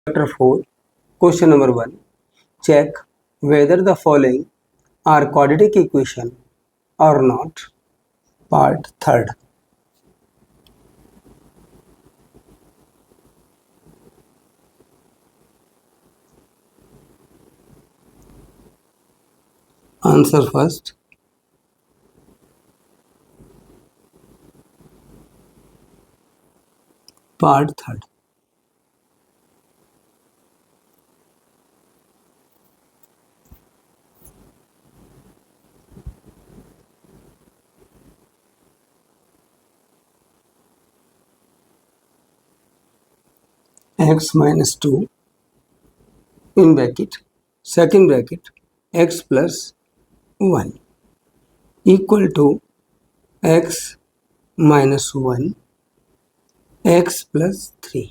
Chapter 4, Question number 1. Check whether the following are quadratic equation or not. Part 3rd. Answer first. Part 3rd. X minus 2 in bracket, second bracket, x plus 1 equal to x minus 1, x plus 3.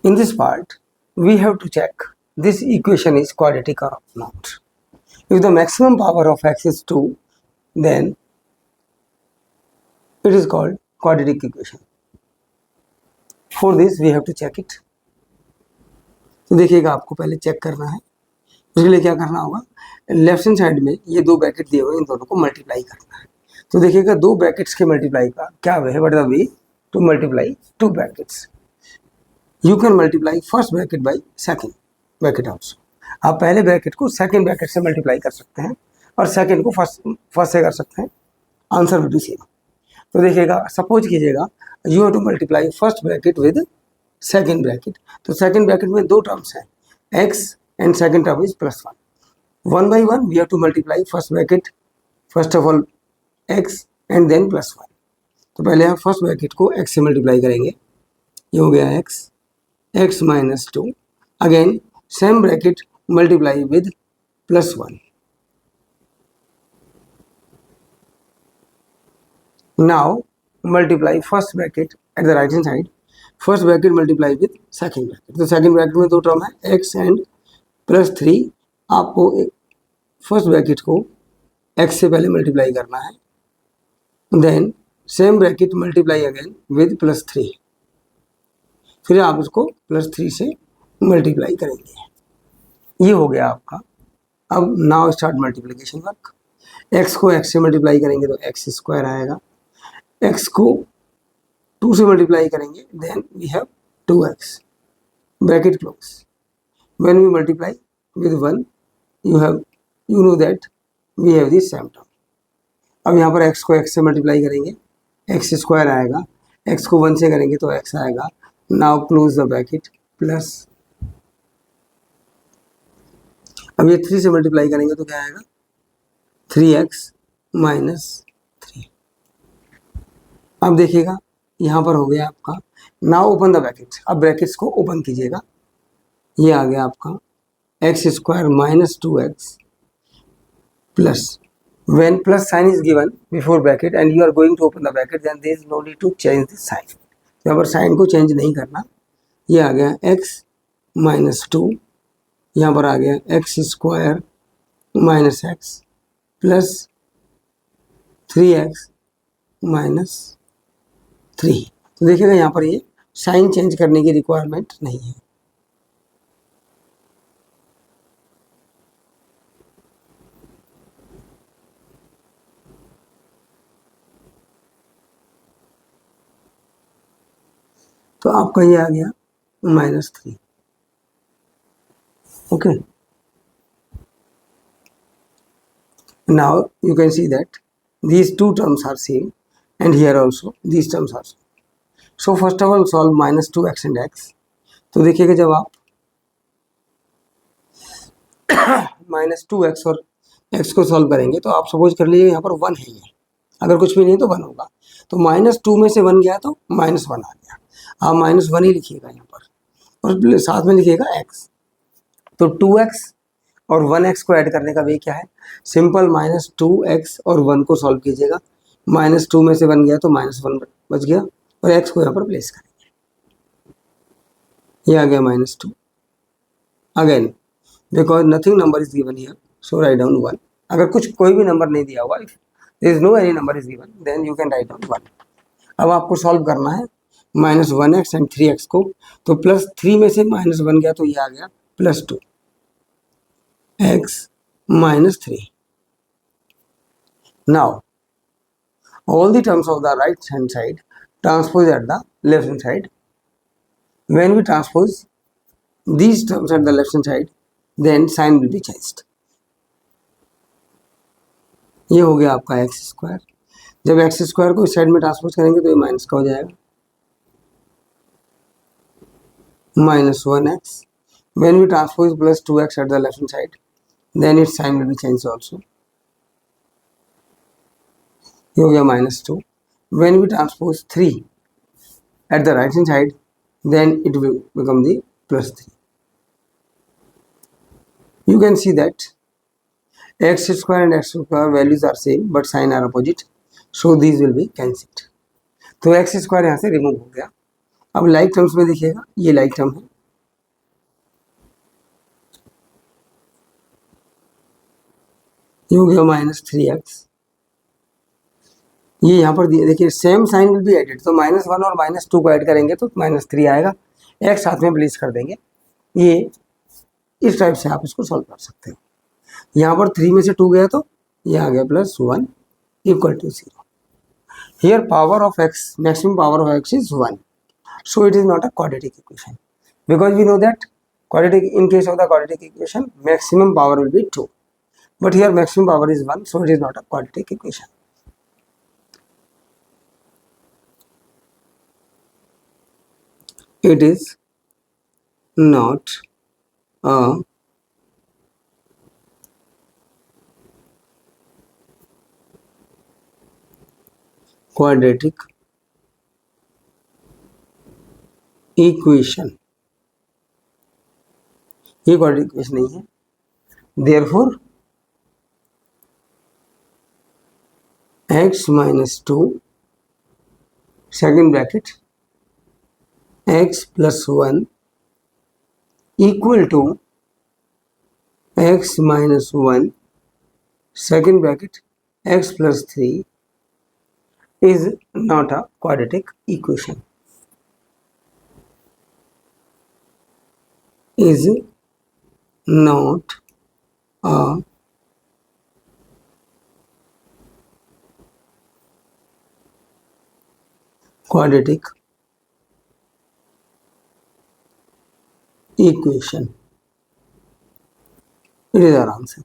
In this part, we have to check this equation is quadratic or not. If the maximum power of x is 2, then it is called quadratic equation. For this we have to check it. तो देखिएगा, आपको पहले check करना है। उसके लिए क्या करना होगा, लेफ्ट हैंड साइड में ये दो ब्रैकेट दिए हुए, इन दोनों को मल्टीप्लाई करना है। तो देखिएगा, दो ब्रैकेट्स के मल्टीप्लाई का क्या वे है, what the way to multiply two brackets. You can multiply first bracket by second bracket also. आप पहले ब्रैकेट को सेकंड ब्रैकेट से मल्टीप्लाई कर सकते हैं और सेकंड को फर्स्ट से कर सकते हैं। Answer will be same. तो देखिएगा, सपोज कीजिएगा you have to multiply first bracket with second bracket. तो सेकंड ब्रैकेट में दो टर्म्स हैं, x and second term is plus 1। 1 by 1 we have to multiply first bracket, first of all x and then plus 1। तो पहले हम first bracket को x से multiply करेंगे, ये हो गया x minus 2। Again same bracket multiply with plus 1। Now multiply first bracket at the right hand side, first bracket multiply with second bracket। तो second bracket में दो टर्म है x एंड प्लस 3। आपको फर्स्ट ब्रैकेट को x से पहले multiply करना है, then same bracket multiply again with plus 3, फिर आप उसको प्लस 3 से मल्टीप्लाई करेंगे। ये हो गया आपका। अब now start multiplication work. x को x से मल्टीप्लाई करेंगे तो x स्क्वायर आएगा, x को 2 से मल्टीप्लाई करेंगे, then we have 2x bracket close. When we multiply with 1, you know that we have this same term. अब यहाँ पर x को x से मल्टीप्लाई करेंगे, x स्क्वायर आएगा, x को 1 से करेंगे तो x आएगा। Now close the bracket plus, अब ये 3 से मल्टीप्लाई करेंगे तो क्या आएगा, 3x माइनस 3। अब देखिएगा, यहाँ पर हो गया आपका। Now open the brackets. अब ब्रैकेट्स को ओपन कीजिएगा, ये आ गया आपका x square minus 2x plus, when plus sign is given before bracket and you are going to open the bracket, then there is no need to change the sign। यहाँ पर sign को change नहीं करना। ये आ गया x minus 2, यहाँ पर आ गया x square minus x plus 3x minus 3। तो देखिएगा, यहाँ पर ये साइन चेंज करने की रिक्वायरमेंट नहीं है। तो आपका ये आ गया minus 3। Okay, now you can see that these two terms are same and here also these terms are same। So first of all solve minus 2x and x। तो देखिएगा, जब आप माइनस 2x और x को solve करेंगे तो आप suppose कर लीजिए यहाँ पर 1 है, ये अगर कुछ भी नहीं तो 1 होगा। तो माइनस 2 में से 1 गया तो माइनस 1 आ गया। आप माइनस 1 ही लिखिएगा यहाँ पर और साथ में लिखिएगा x। तो 2x और 1x को ऐड करने का वे क्या है, सिंपल माइनस 2x और 1 को सॉल्व कीजिएगा। माइनस 2 में से 1 गया तो माइनस 1 बच गया और x को यहाँ पर प्लेस करेंगे, ये आ गया minus 2। Again because nothing number is given here, so write down 1। अगर कोई भी नंबर नहीं दिया हुआ, if there is no any number is given, then you can write down 1। अब आपको सॉल्व करना है माइनस 1x एंड 3x को, तो प्लस 3 में से माइनस 1 गया तो ये आ गया plus 2x minus 3. Now all the terms of the right hand side transpose at the left hand side. When we transpose these terms at the left hand side, then sign will be changed. ये हो गया आपका x square. जब x square को इस side में transpose करेंगे तो ये माइनस का हो जाएगा, minus 1x. When we transpose plus 2x at the left hand side, then its sign will be changed also. ये हो गया minus 2. When we transpose 3 at the right hand side, then it will become the plus 3. You can see that x square and x square values are same but sign are opposite, so these will be cancelled. तो x square यहाँ से remove हो गया. अब like terms में देखिएगा, ये like term है, ये हो गया माइनस 3x. ये यहाँ पर देखिए same sign will be added, तो माइनस 1 और माइनस 2 को ऐड करेंगे तो माइनस 3 आएगा. x साथ में प्लेस कर देंगे. ये इस टाइप से आप इसको सॉल्व कर सकते हो. यहाँ पर 3 में से 2 गया तो ये आ गया plus 1 equal to 0. Here power of x, maximum power of x is 1, so it is not a quadratic equation, because we know that quadratic, in case of the quadratic equation maximum power will be 2, but here maximum power is 1, so it is not a quadratic equation. It is not a quadratic equation. ये quadratic equation नहीं है. Therefore x minus 2 second bracket x plus 1 equal to x minus 1 second bracket x plus 3 is not a quadratic equation. Is not a quadratic equation. It is our answer.